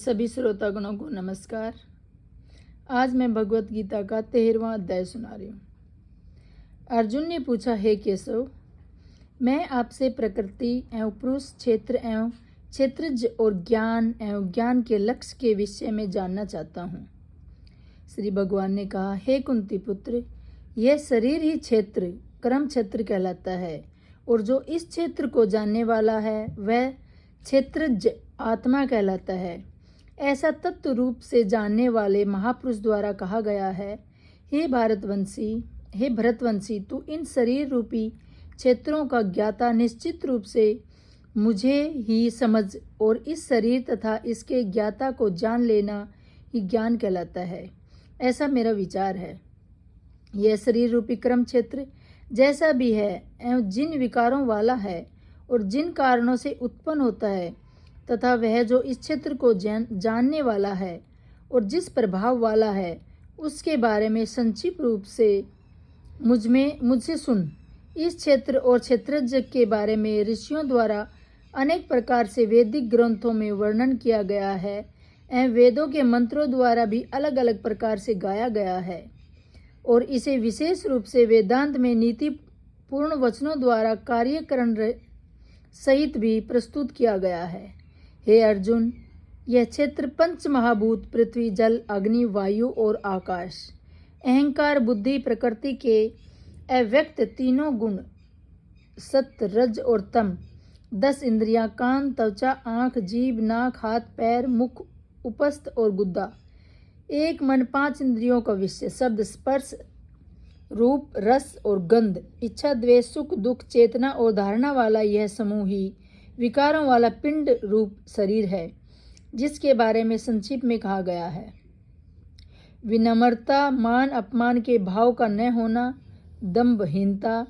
सभी श्रोतागणों को नमस्कार। आज मैं भगवत गीता का 13वां अध्याय सुना रही हूँ। अर्जुन ने पूछा, हे केशव, मैं आपसे प्रकृति एवं पुरुष, क्षेत्र एवं क्षेत्रज्ञ और ज्ञान एवं ज्ञान के लक्ष्य के विषय में जानना चाहता हूँ। श्री भगवान ने कहा, हे कुंती पुत्र, यह शरीर ही क्षेत्र कर्म क्षेत्र कहलाता है, और जो इस क्षेत्र को जानने वाला है वह क्षेत्रज्ञ आत्मा कहलाता है। ऐसा तत्व रूप से जानने वाले महापुरुष द्वारा कहा गया है, हे भरतवंशी, तू इन शरीर रूपी क्षेत्रों का ज्ञाता निश्चित रूप से मुझे ही समझ, और इस शरीर तथा इसके ज्ञाता को जान लेना ही ज्ञान कहलाता है। ऐसा मेरा विचार है। यह शरीर रूपी कर्म क्षेत्र जैसा भी है एवं जिन विकारों वाला है और जिन कारणों से उत्पन्न होता है, तथा वह जो इस क्षेत्र को जानने वाला है और जिस प्रभाव वाला है, उसके बारे में संक्षिप्त रूप से मुझसे सुन। इस क्षेत्र और क्षेत्रज्ञ के बारे में ऋषियों द्वारा अनेक प्रकार से वैदिक ग्रंथों में वर्णन किया गया है एवं वेदों के मंत्रों द्वारा भी अलग अलग प्रकार से गाया गया है, और इसे विशेष रूप से वेदांत में नीति पूर्ण वचनों द्वारा कार्यकरण सहित भी प्रस्तुत किया गया है। हे अर्जुन, यह क्षेत्र पंच महाभूत पृथ्वी, जल, अग्नि, वायु और आकाश, अहंकार, बुद्धि, प्रकृति के अव्यक्त तीनों गुण, सत्व, रज और तम, 10 इंद्रियां, कान, त्वचा, आँख, जीभ, नाक, हाथ, पैर, मुख, उपस्थ और गुद्दा, एक मन, 5 इंद्रियों का विषय, शब्द, स्पर्श, रूप, रस और गंध, इच्छा, द्वेष, सुख, दुख, चेतना और धारणा वाला यह समूह ही विकारों वाला पिंड रूप शरीर है, जिसके बारे में संक्षिप्त में कहा गया है। विनम्रता, मान अपमान के भाव का न होना, दंभहीनता,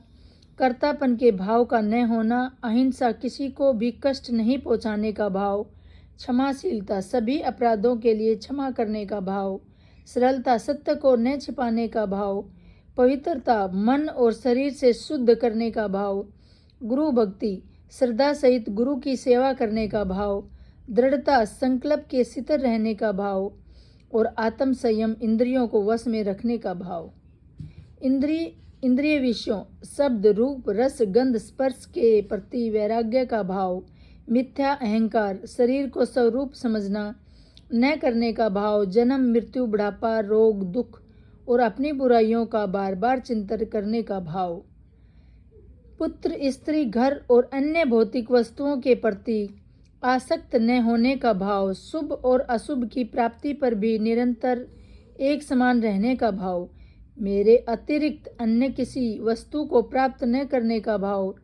कर्तापन के भाव का न होना, अहिंसा, किसी को भी कष्ट नहीं पहुंचाने का भाव, क्षमाशीलता, सभी अपराधों के लिए क्षमा करने का भाव, सरलता, सत्य को न छिपाने का भाव, पवित्रता, मन और शरीर से शुद्ध करने का भाव, गुरु भक्ति, श्रद्धा सहित गुरु की सेवा करने का भाव, दृढ़ता, संकल्प के स्थिर रहने का भाव, और आत्म संयम, इंद्रियों को वश में रखने का भाव। इंद्रिय विषयों, शब्द, रूप, रस, गंध, स्पर्श के प्रति वैराग्य का भाव, मिथ्या अहंकार, शरीर को स्वरूप समझना न करने का भाव, जन्म, मृत्यु, बुढ़ापा, रोग, दुख और अपनी बुराइयों का बार बार चिंतन करने का भाव, पुत्र, स्त्री, घर और अन्य भौतिक वस्तुओं के प्रति आसक्त न होने का भाव, शुभ और अशुभ की प्राप्ति पर भी निरंतर एक समान रहने का भाव, मेरे अतिरिक्त अन्य किसी वस्तु को प्राप्त न करने का भाव,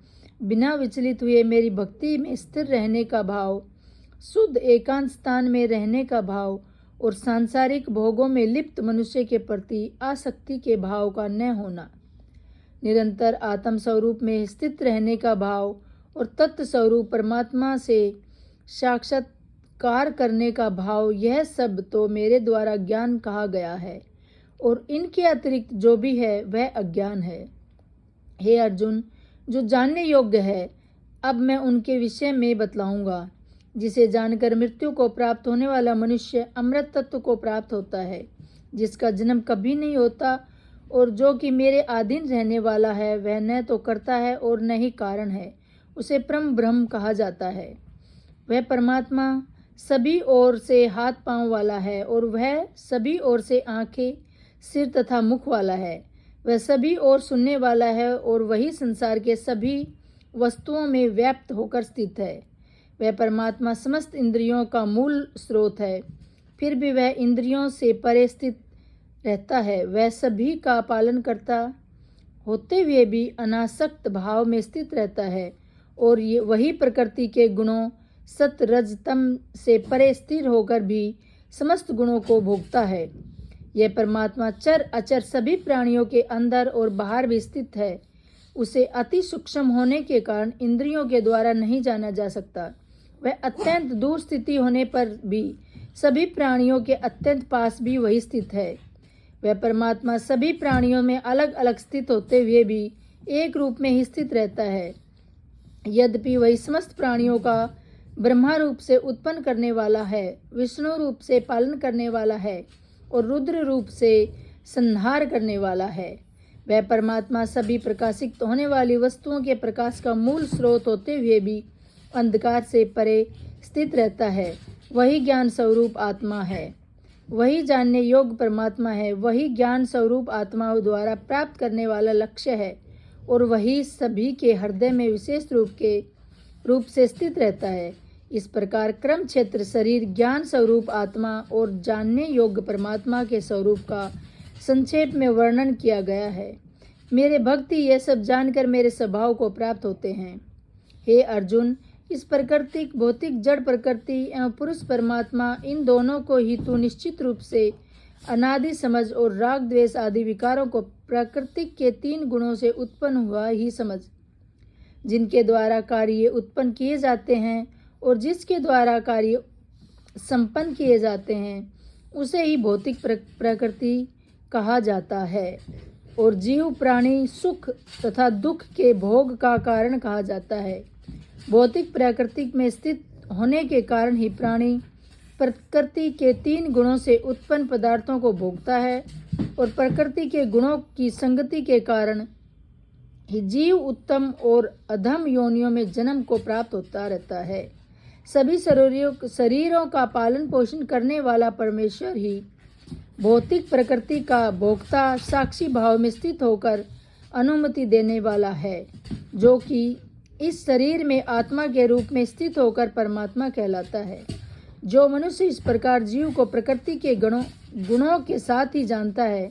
बिना विचलित हुए मेरी भक्ति में स्थिर रहने का भाव, शुद्ध एकांत स्थान में रहने का भाव, और सांसारिक भोगों में लिप्त मनुष्य के प्रति आसक्ति के भाव का न होना, निरंतर आत्म स्वरूप में स्थित रहने का भाव, और तत्व स्वरूप परमात्मा से साक्षात्कार करने का भाव, यह सब तो मेरे द्वारा ज्ञान कहा गया है, और इनके अतिरिक्त जो भी है वह अज्ञान है। हे अर्जुन, जो जानने योग्य है अब मैं उनके विषय में बतलाऊंगा, जिसे जानकर मृत्यु को प्राप्त होने वाला मनुष्य अमृत तत्व को प्राप्त होता है, जिसका जन्म कभी नहीं होता, और जो कि मेरे अधीन रहने वाला है, वह न तो करता है और न ही कारण है, उसे परम ब्रह्म कहा जाता है। वह परमात्मा सभी ओर से हाथ पांव वाला है, और वह सभी ओर से आंखें, सिर तथा मुख वाला है। वह सभी ओर सुनने वाला है, और वही संसार के सभी वस्तुओं में व्याप्त होकर स्थित है। वह परमात्मा समस्त इंद्रियों का मूल स्रोत है, फिर भी वह इंद्रियों से परे स्थित रहता है। वह सभी का पालन करता होते हुए भी अनासक्त भाव में स्थित रहता है, और ये वही प्रकृति के गुणों सत, रज, तम से परे स्थिर होकर भी समस्त गुणों को भोगता है। यह परमात्मा चर अचर सभी प्राणियों के अंदर और बाहर भी स्थित है। उसे अति सूक्ष्म होने के कारण इंद्रियों के द्वारा नहीं जाना जा सकता। वह अत्यंत दूर स्थिति होने पर भी सभी प्राणियों के अत्यंत पास भी वही स्थित है। वह परमात्मा सभी प्राणियों में अलग अलग स्थित होते हुए भी एक रूप में ही स्थित रहता है। यद्यपि वही समस्त प्राणियों का ब्रह्मा रूप से उत्पन्न करने वाला है, विष्णु रूप से पालन करने वाला है और रुद्र रूप से संहार करने वाला है। वह परमात्मा सभी प्रकाशित होने वाली वस्तुओं के प्रकाश का मूल स्रोत होते हुए भी अंधकार से परे स्थित रहता है। वही ज्ञान स्वरूप आत्मा है, वही जानने योग्य परमात्मा है, वही ज्ञान स्वरूप आत्माओं द्वारा प्राप्त करने वाला लक्ष्य है और वही सभी के हृदय में विशेष रूप से स्थित रहता है। इस प्रकार क्रम क्षेत्र शरीर, ज्ञान स्वरूप आत्मा और जानने योग्य परमात्मा के स्वरूप का संक्षेप में वर्णन किया गया है। मेरे भक्त यह सब जानकर मेरे स्वभाव को प्राप्त होते हैं। हे अर्जुन, इस प्राकृतिक, भौतिक, जड़ प्रकृति एवं पुरुष परमात्मा, इन दोनों को ही तू निश्चित रूप से अनादि समझ और राग द्वेष आदि विकारों को प्राकृतिक के 3 गुणों से उत्पन्न हुआ ही समझ, जिनके द्वारा कार्य उत्पन्न किए जाते हैं और जिसके द्वारा कार्य संपन्न किए जाते हैं, उसे ही भौतिक प्रकृति कहा जाता है और जीव प्राणी सुख तथा दुख के भोग का कारण कहा जाता है। भौतिक प्रकृति में स्थित होने के कारण ही प्राणी प्रकृति के 3 गुणों से उत्पन्न पदार्थों को भोगता है और प्रकृति के गुणों की संगति के कारण ही जीव उत्तम और अधम योनियों में जन्म को प्राप्त होता रहता है। सभी शरीरों का पालन पोषण करने वाला परमेश्वर ही भौतिक प्रकृति का भोक्ता साक्षी भाव में स्थित होकर अनुमति देने वाला है, जो कि इस शरीर में आत्मा के रूप में स्थित होकर परमात्मा कहलाता है। जो मनुष्य इस प्रकार जीव को प्रकृति के गुणों के साथ ही जानता है,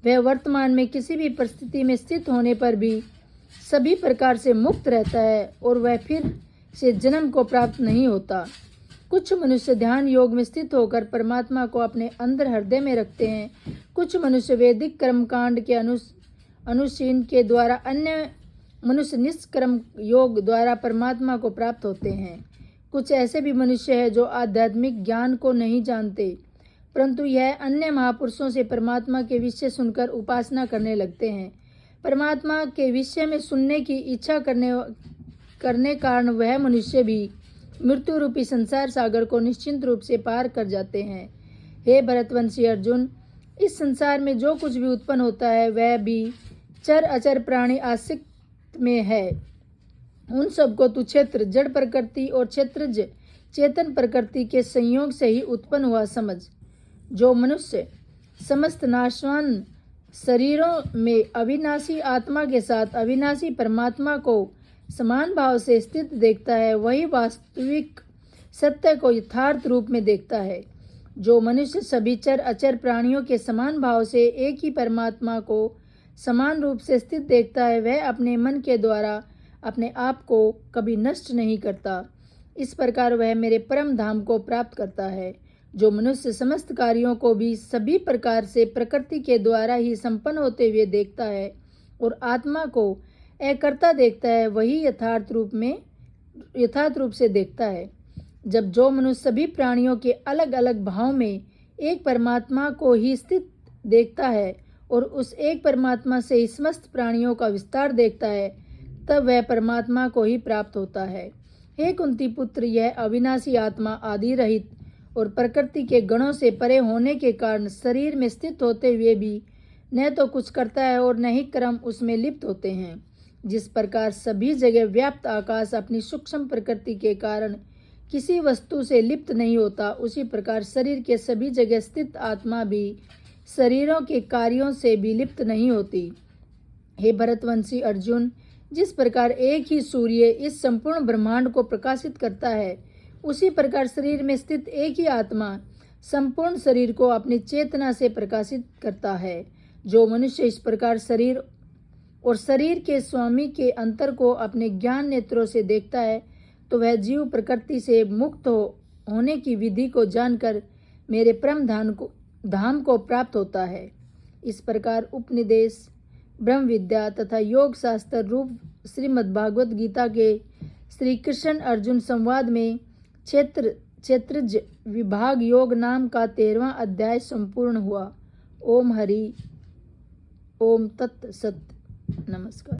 वह वर्तमान में किसी भी परिस्थिति में स्थित होने पर भी सभी प्रकार से मुक्त रहता है और वह फिर से जन्म को प्राप्त नहीं होता। कुछ मनुष्य ध्यान योग में स्थित होकर परमात्मा को अपने अंदर हृदय में रखते हैं। कुछ मनुष्य वैदिक कर्मकांड के अनुशीलन के द्वारा, अन्य मनुष्य निष्कर्म योग द्वारा परमात्मा को प्राप्त होते हैं। कुछ ऐसे भी मनुष्य हैं जो आध्यात्मिक ज्ञान को नहीं जानते, परंतु यह अन्य महापुरुषों से परमात्मा के विषय सुनकर उपासना करने लगते हैं। परमात्मा के विषय में सुनने की इच्छा करने कारण वह मनुष्य भी मृत्यु रूपी संसार सागर को निश्चिंत रूप से पार कर जाते हैं। हे भरतवंशी अर्जुन, इस संसार में जो कुछ भी उत्पन्न होता है वह भी चर अचर प्राणी आसक्त में है। उन सबको तू क्षेत्र जड़ प्रकृति और क्षेत्रज चेतन प्रकृति के संयोग से ही उत्पन्न हुआ समझ। जो मनुष्य समस्त नाशवान शरीरों में अविनाशी आत्मा के साथ अविनाशी परमात्मा को समान भाव से स्थित देखता है, वही वास्तविक सत्य को यथार्थ रूप में देखता है। जो मनुष्य सभी चर अचर प्राणियों के समान भाव से एक ही परमात्मा को समान रूप से स्थित देखता है, वह अपने मन के द्वारा अपने आप को कभी नष्ट नहीं करता। इस प्रकार वह मेरे परम धाम को प्राप्त करता है। जो मनुष्य समस्त कार्यों को भी सभी प्रकार से प्रकृति के द्वारा ही संपन्न होते हुए देखता है और आत्मा को अकर्ता देखता है, वही यथार्थ रूप से देखता है। जब जो मनुष्य सभी प्राणियों के अलग अलग भाव में एक परमात्मा को ही स्थित देखता है और उस एक परमात्मा से ही समस्त प्राणियों का विस्तार देखता है, तब वह परमात्मा को ही प्राप्त होता है। हे कुंती पुत्र, यह अविनाशी आत्मा आदि रहित और प्रकृति के गणों से परे होने के कारण शरीर में स्थित होते हुए भी न तो कुछ करता है और न ही कर्म उसमें लिप्त होते हैं। जिस प्रकार सभी जगह व्याप्त आकाश अपनी सूक्ष्म प्रकृति के कारण किसी वस्तु से लिप्त नहीं होता, उसी प्रकार शरीर के सभी जगह स्थित आत्मा भी शरीरों के कार्यों से भी लिप्त नहीं होती। हे भरतवंशी अर्जुन, जिस प्रकार एक ही सूर्य इस संपूर्ण ब्रह्मांड को प्रकाशित करता है, उसी प्रकार शरीर में स्थित एक ही आत्मा संपूर्ण शरीर को अपनी चेतना से प्रकाशित करता है। जो मनुष्य इस प्रकार शरीर और शरीर के स्वामी के अंतर को अपने ज्ञान नेत्रों से देखता है, तो वह जीव प्रकृति से मुक्त होने की विधि को जानकर मेरे परम धाम को प्राप्त होता है। इस प्रकार उपनिदेश, ब्रह्म विद्या तथा योग शास्त्र रूप श्रीमद्भागवत गीता के श्री कृष्ण अर्जुन संवाद में क्षेत्रज विभाग योग नाम का 13वां अध्याय संपूर्ण हुआ। ओम हरि ओम तत् सत। नमस्कार।